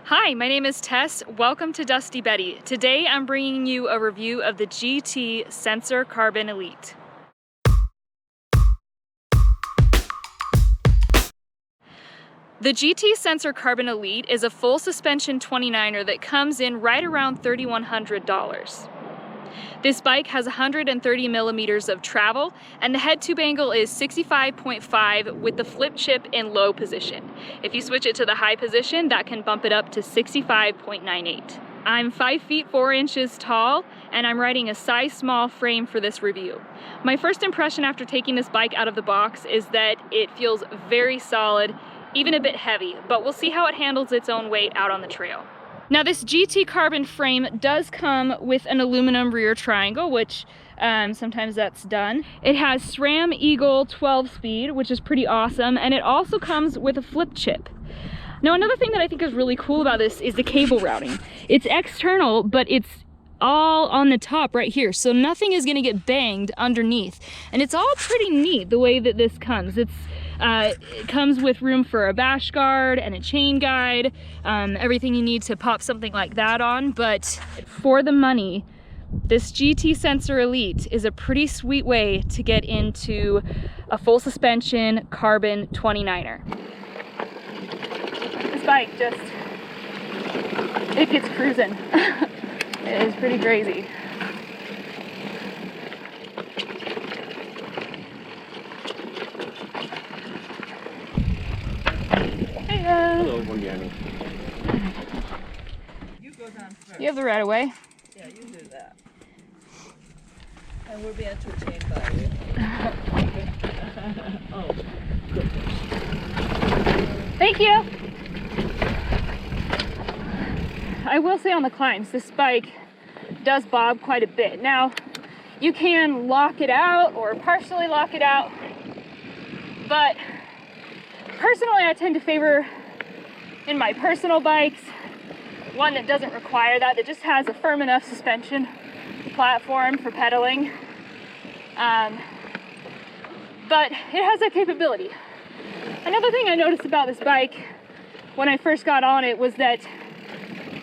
Hi, my name is Tess. Welcome to Dusty Betty. Today I'm bringing you a review of the GT Sensor Carbon Elite. The GT Sensor Carbon Elite is a full suspension 29er that comes in right around $3,100. This bike has 130 millimeters of travel, and the head tube angle is 65.5 with the flip chip in low position. If you switch it to the high position, that can bump it up to 65.98. I'm 5 feet 4 inches tall, and I'm riding a size small frame for this review. My first impression after taking this bike out of the box is that it feels very solid, even a bit heavy, but we'll see how it handles its own weight out on the trail. Now this GT carbon frame does come with an aluminum rear triangle, which sometimes that's done. It has SRAM Eagle 12 speed, which is pretty awesome, and it also comes with a flip chip. Now another thing that I think is really cool about this is the cable routing. It's external, but it's all on the top right here, so nothing is gonna get banged underneath. And it's all pretty neat the way that this comes. It comes with room for a bash guard and a chain guide, everything you need to pop something like that on. But for the money, this GT Sensor Elite is a pretty sweet way to get into a full suspension carbon 29er. This bike it gets cruising. It is pretty crazy. Hello, Morgani. You go down first. You have the right of way. Yeah, you do that. And we'll be entertained by you. Oh, goodness. Thank you. I will say on the climbs, this bike does bob quite a bit. Now, you can lock it out or partially lock it out, but personally, I tend to favor, in my personal bikes, one that doesn't require that just has a firm enough suspension platform for pedaling. But it has that capability. Another thing I noticed about this bike when I first got on it was that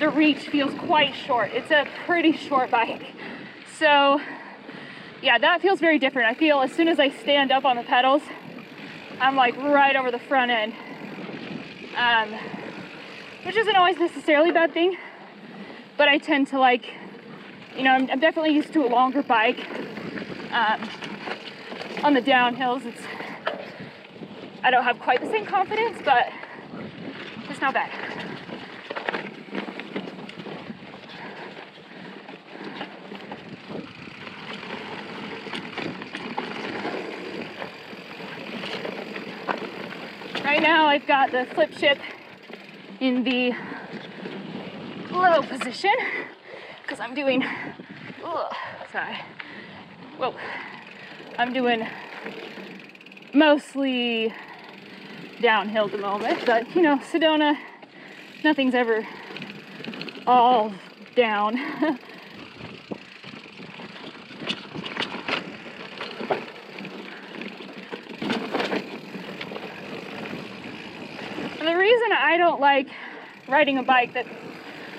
the reach feels quite short. It's a pretty short bike. So yeah, that feels very different. I feel as soon as I stand up on the pedals, I'm like right over the front end, which isn't always necessarily a bad thing, but I tend to like, you know, I'm definitely used to a longer bike. On the downhills, I don't have quite the same confidence, but it's not bad. Right now I've got the flip chip in the low position because I'm doing, I'm doing mostly downhill at the moment, but you know, Sedona, nothing's ever all down. And the reason I don't like riding a bike that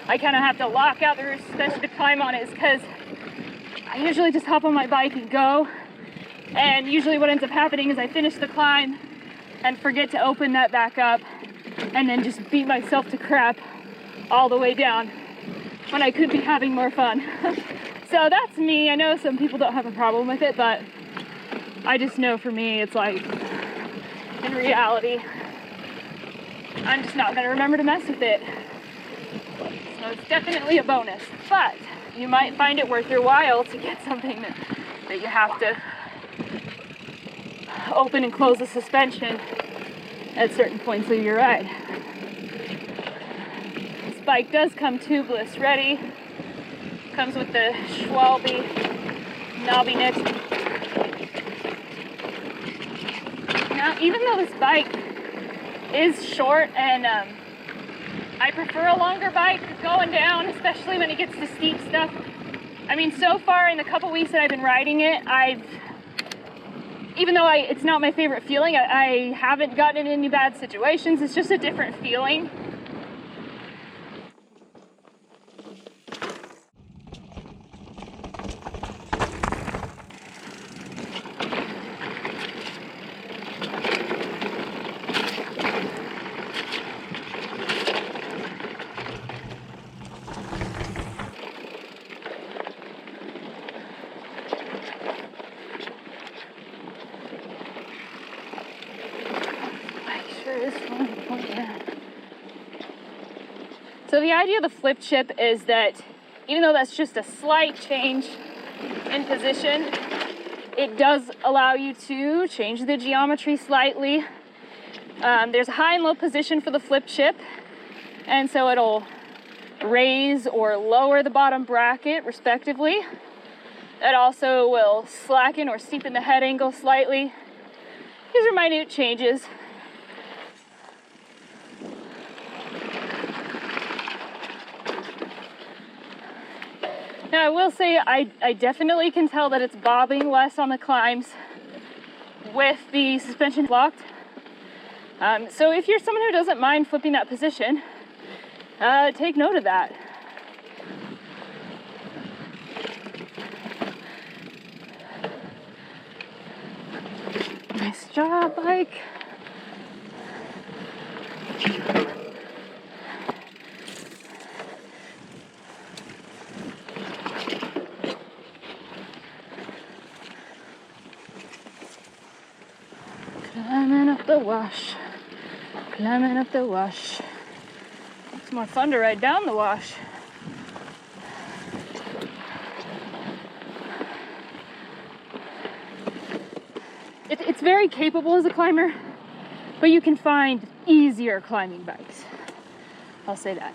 I kind of have to lock out the rear suspension to climb on is because I usually just hop on my bike and go. And usually what ends up happening is I finish the climb and forget to open that back up and then just beat myself to crap all the way down when I could be having more fun. So that's me. I know some people don't have a problem with it, but I just know for me it's like, in reality, I'm just not going to remember to mess with it. So it's definitely a bonus, but you might find it worth your while to get something that you have to open and close the suspension at certain points of your ride. This bike does come tubeless ready. Comes with the Schwalbe knobby knit. Now, even though this bike is short and I prefer a longer bike going down, especially when it gets to steep stuff. I mean, so far in the couple weeks that I've been riding it, even though it's not my favorite feeling, I haven't gotten in any bad situations. It's just a different feeling. So the idea of the flip chip is that even though that's just a slight change in position, it does allow you to change the geometry slightly. There's a high and low position for the flip chip, and so it'll raise or lower the bottom bracket respectively. It also will slacken or steepen the head angle slightly. These are minute changes. Now I will say I definitely can tell that it's bobbing less on the climbs with the suspension locked. So if you're someone who doesn't mind flipping that position, take note of that. Nice job, bike. Climbing up the wash, climbing up the wash. It's more fun to ride down the wash. It's very capable as a climber, but you can find easier climbing bikes. I'll say that.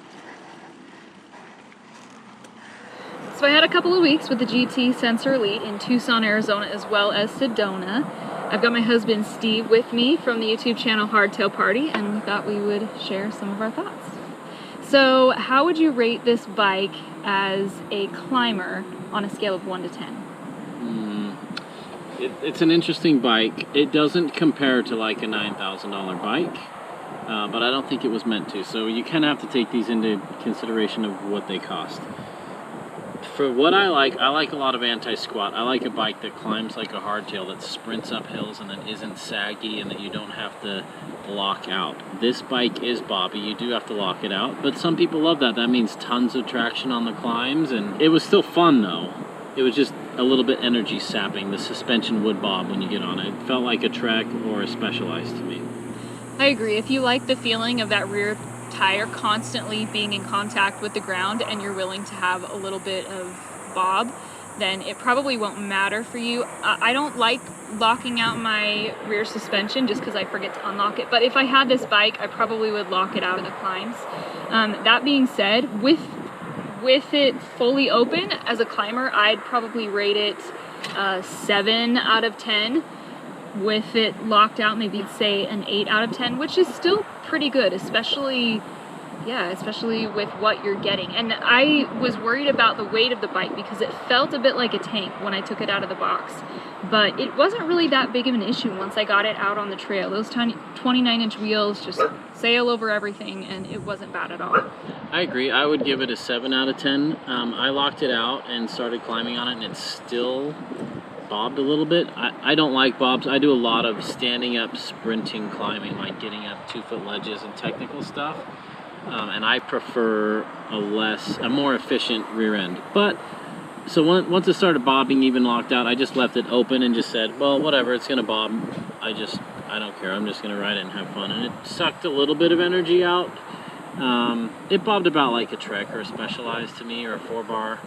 So I had a couple of weeks with the GT Sensor Elite in Tucson, Arizona, as well as Sedona. I've got my husband Steve with me from the YouTube channel Hardtail Party, and we thought we would share some of our thoughts. So how would you rate this bike as a climber on a scale of 1 to 10? It's an interesting bike. It doesn't compare to like a $9,000 bike, but I don't think it was meant to. So you kind of have to take these into consideration of what they cost. For what I like a lot of anti-squat. I like a bike that climbs like a hardtail, that sprints up hills and that isn't saggy and that you don't have to lock out. This bike is bobby. You do have to lock it out, but some people love that. That means tons of traction on the climbs, and it was still fun though. It was just a little bit energy sapping. The suspension would bob when you get on it. It felt like a Trek or a Specialized to me. I agree. If you like the feeling of that rear tire constantly being in contact with the ground and you're willing to have a little bit of bob, then it probably won't matter for you. I don't like locking out my rear suspension just because I forget to unlock it, but if I had this bike, I probably would lock it out in the climbs. That being said, with it fully open as a climber, I'd probably rate it 7 out of 10. With it locked out, maybe say an 8 out of 10, which is still pretty good, especially with what you're getting. And I was worried about the weight of the bike because it felt a bit like a tank when I took it out of the box, but it wasn't really that big of an issue once I got it out on the trail. Those tiny 29-inch wheels just sail over everything, and it wasn't bad at all. I agree. I would give it a 7 out of 10. I locked it out and started climbing on it, and it's still bobbed a little bit. I don't like bobs. I do a lot of standing up, sprinting climbing, like getting up 2-foot ledges and technical stuff. And I prefer a more efficient rear end. But so once it started bobbing, even locked out, I just left it open and just said, well, whatever, it's gonna bob. I don't care. I'm just gonna ride it and have fun. And it sucked a little bit of energy out. It bobbed about like a Trek or a Specialized to me, or a 4-bar.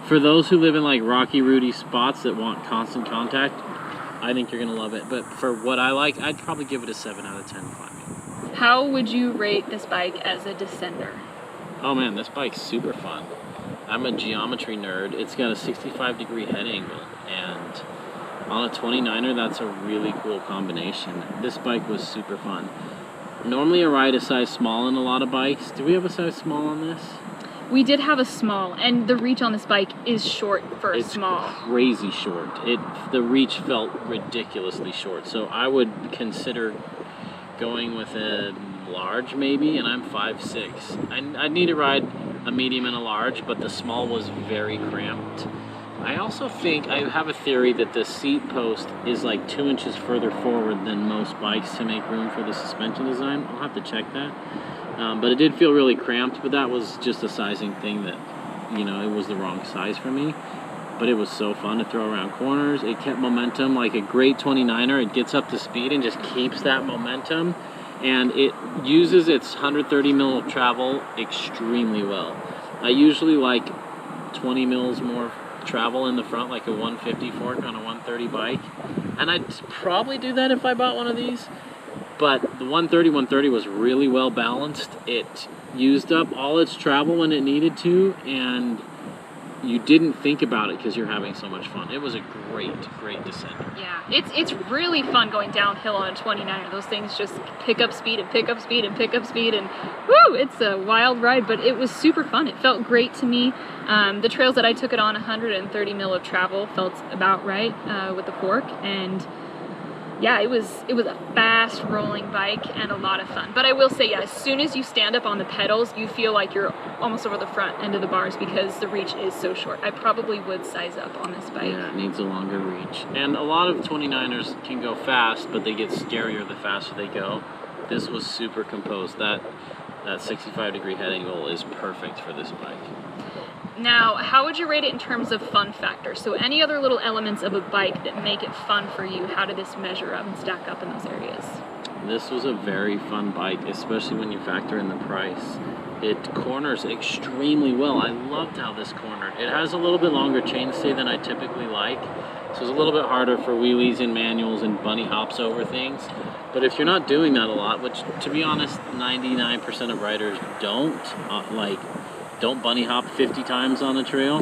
For those who live in like rocky, rooty spots that want constant contact, I think you're gonna love it. But for what I like, I'd probably give it a 7 out of 10 climbing. How would you rate this bike as a descender? Oh man, this bike's super fun. I'm a geometry nerd. It's got a 65-degree head angle, and on a 29er, that's a really cool combination. This bike was super fun. Normally I ride a size small in a lot of bikes. Do we have a size small on this? We did have a small, and the reach on this bike is short for a small. It's crazy short. The reach felt ridiculously short. So I would consider going with a large maybe, and I'm 5'6". I need to ride a medium and a large, but the small was very cramped. I also think, I have a theory that the seat post is like 2 inches further forward than most bikes to make room for the suspension design. I'll have to check that. But it did feel really cramped, but that was just a sizing thing that, it was the wrong size for me. But it was so fun to throw around corners. It kept momentum like a great 29er. It gets up to speed and just keeps that momentum. and it uses its 130 mil of travel extremely well. I usually like 20 mils more travel in the front, like a 150 fork on a 130 bike, and I'd probably do that if I bought one of these. But the 130 was really well balanced. It used up all its travel when it needed to, and you didn't think about it because you're having so much fun. It was a great descender. Yeah, it's really fun going downhill on a 29er. Those things just pick up speed and pick up speed and pick up speed, and woo, it's a wild ride, but it was super fun. It felt great to me. The trails that I took it on, 130 mil of travel, felt about right with the fork, and yeah, it was a fast rolling bike and a lot of fun. But I will say, yeah, as soon as you stand up on the pedals, you feel like you're almost over the front end of the bars because the reach is so short. I probably would size up on this bike. Yeah, it needs a longer reach. And a lot of 29ers can go fast, but they get scarier the faster they go. This was super composed. That 65-degree head angle is perfect for this bike. Now, how would you rate it in terms of fun factor? So any other little elements of a bike that make it fun for you, how did this measure up and stack up in those areas? This was a very fun bike, especially when you factor in the price. It corners extremely well. I loved how this cornered. It has a little bit longer chainstay than I typically like, so it's a little bit harder for wheelies and manuals and bunny hops over things. But if you're not doing that a lot, which to be honest, 99% of riders don't, don't bunny hop 50 times on a trail,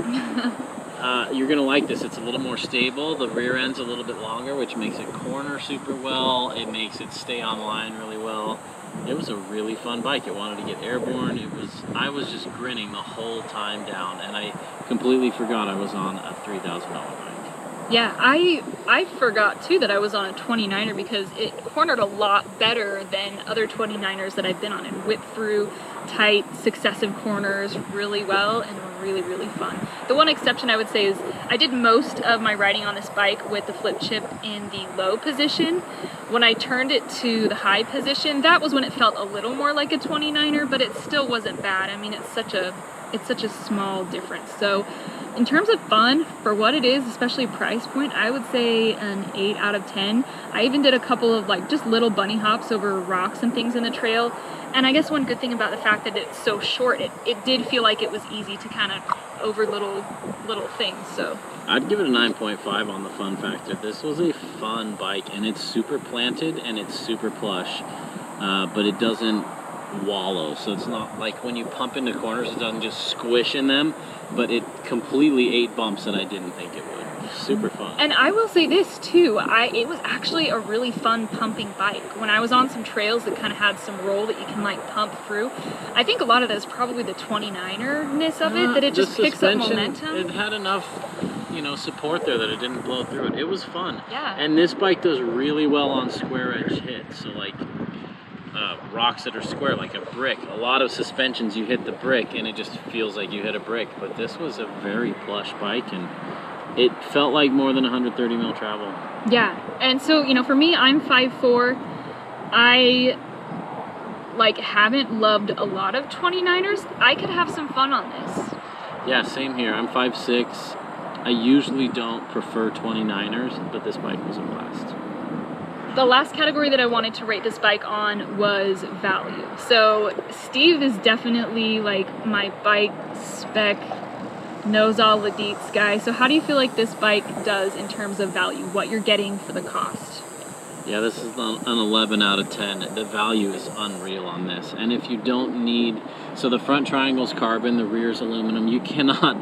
you're going to like this. It's a little more stable. The rear end's a little bit longer, which makes it corner super well. It makes it stay on line really well. It was a really fun bike. It wanted to get airborne. I was just grinning the whole time down, and I completely forgot I was on a $3,000 bike. Yeah, I forgot too that I was on a 29er because it cornered a lot better than other 29ers that I've been on. It whipped through tight successive corners really well and were really fun. The one exception I would say is I did most of my riding on this bike with the flip chip in the low position. When I turned it to the high position, that was when it felt a little more like a 29er, but it still wasn't bad. I mean, it's such a small difference. So in terms of fun, for what it is, especially price point, I would say an 8 out of 10. I even did a couple of just little bunny hops over rocks and things in the trail. And I guess one good thing about the fact that it's so short, it did feel like it was easy to kind of over little things. So I'd give it a 9.5 on the fun factor. This was a fun bike, and it's super planted and it's super plush, but it doesn't wallow. So it's not like when you pump into corners, it doesn't just squish in them, but it completely ate bumps that I didn't think it would. Super fun. And I will say this too, it was actually a really fun pumping bike. When I was on some trails that kind of had some roll that you can pump through, I think a lot of that is probably the 29er-ness of it, that it just picks up momentum. It had enough, support there that it didn't blow through it. It was fun. Yeah. And this bike does really well on square edge hits. So rocks that are square, like a brick. A lot of suspensions, you hit the brick and it just feels like you hit a brick. But this was a very plush bike, and it felt like more than 130 mil travel. Yeah, and so, for me, I'm 5'4". I, haven't loved a lot of 29ers. I could have some fun on this. Yeah, same here. I'm 5'6". I usually don't prefer 29ers, but this bike was a blast. The last category that I wanted to rate this bike on was value. So Steve is definitely my bike spec, knows all the deets guy. So how do you feel like this bike does in terms of value, what you're getting for the cost? Yeah, this is an 11 out of 10. The value is unreal on this. And if you don't need, so the front triangle's carbon, the rear's aluminum, you cannot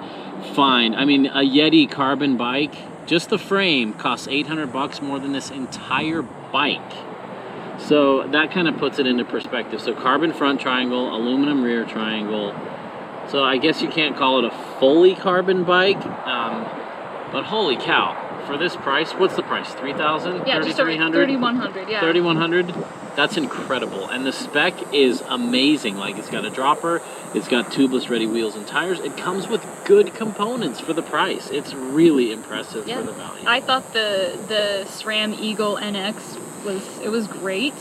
find, a Yeti carbon bike, just the frame costs $800 more than this entire bike. So that kind of puts it into perspective. So carbon front triangle, aluminum rear triangle. So I guess you can't call it a fully carbon bike, but holy cow. For this price, what's the price? $3,000? Yeah, just over $3,100, yeah. $3,100? That's incredible. And the spec is amazing. It's got a dropper, it's got tubeless ready wheels and tires. It comes with good components for the price. It's really impressive for the value. I thought the SRAM Eagle NX was great.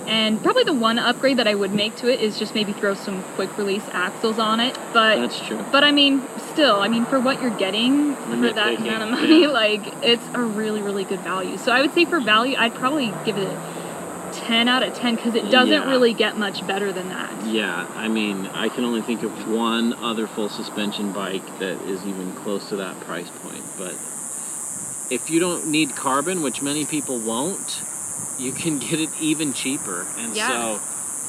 And probably the one upgrade that I would make to it is just maybe throw some quick release axles on it. But that's true. But still, for what you're getting for that amount of money, it's a really good value. So I would say for value, I'd probably give it 10 out of 10 because it doesn't Yeah. really get much better than that. Yeah, I mean, I can only think of one other full suspension bike that is even close to that price point. But if you don't need carbon, which many people won't, you can get it even cheaper. And Yeah. so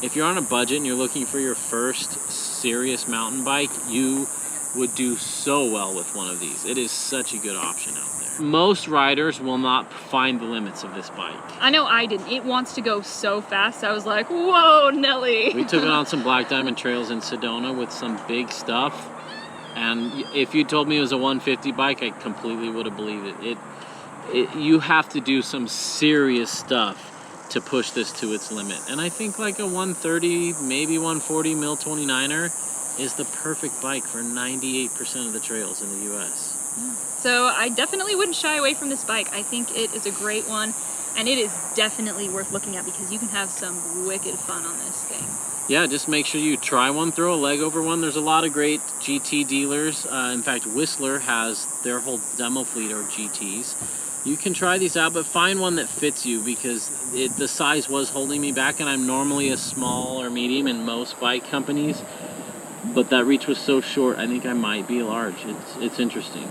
if you're on a budget and you're looking for your first serious mountain bike, you would do so well with one of these. It is such a good option out there. Most riders will not find the limits of this bike. I know I didn't. It wants to go so fast. I was like, whoa, Nelly. We took it on some Black Diamond trails in Sedona with some big stuff. And if you told me it was a 150 bike, I completely would have believed it. You have to do some serious stuff to push this to its limit. And I think like a 130, maybe 140 mil 29er is the perfect bike for 98% of the trails in the US. So I definitely wouldn't shy away from this bike. I think it is a great one, and it is definitely worth looking at because you can have some wicked fun on this thing. Yeah, just make sure you try one, throw a leg over one. There's a lot of great GT dealers. In fact, Whistler has their whole demo fleet of GTs. You can try these out, but find one that fits you because the size was holding me back, and I'm normally a small or medium in most bike companies, but that reach was so short, I think I might be large. It's interesting.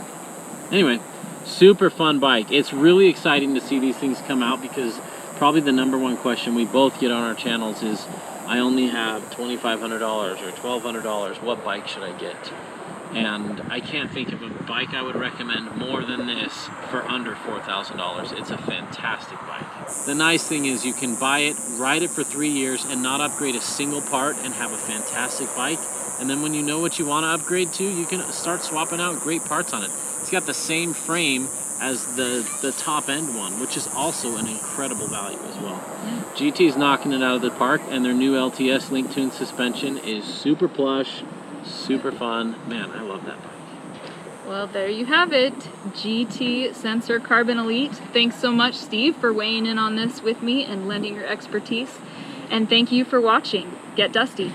Anyway, super fun bike. It's really exciting to see these things come out because probably the number one question we both get on our channels is, I only have $2,500 or $1,200. What bike should I get? And I can't think of a bike I would recommend more than this for under $4,000. It's a fantastic bike. The nice thing is you can buy it, ride it for 3 years, and not upgrade a single part and have a fantastic bike. And then when you know what you want to upgrade to, you can start swapping out great parts on it. It's got the same frame as the top end one, which is also an incredible value as well. Yeah. GT's knocking it out of the park, and their new LTS link tuned suspension is super plush, super fun. Man, I love that bike. Well, there you have it. GT Sensor Carbon Elite. Thanks so much, Steve, for weighing in on this with me and lending your expertise. And thank you for watching. Get dusty.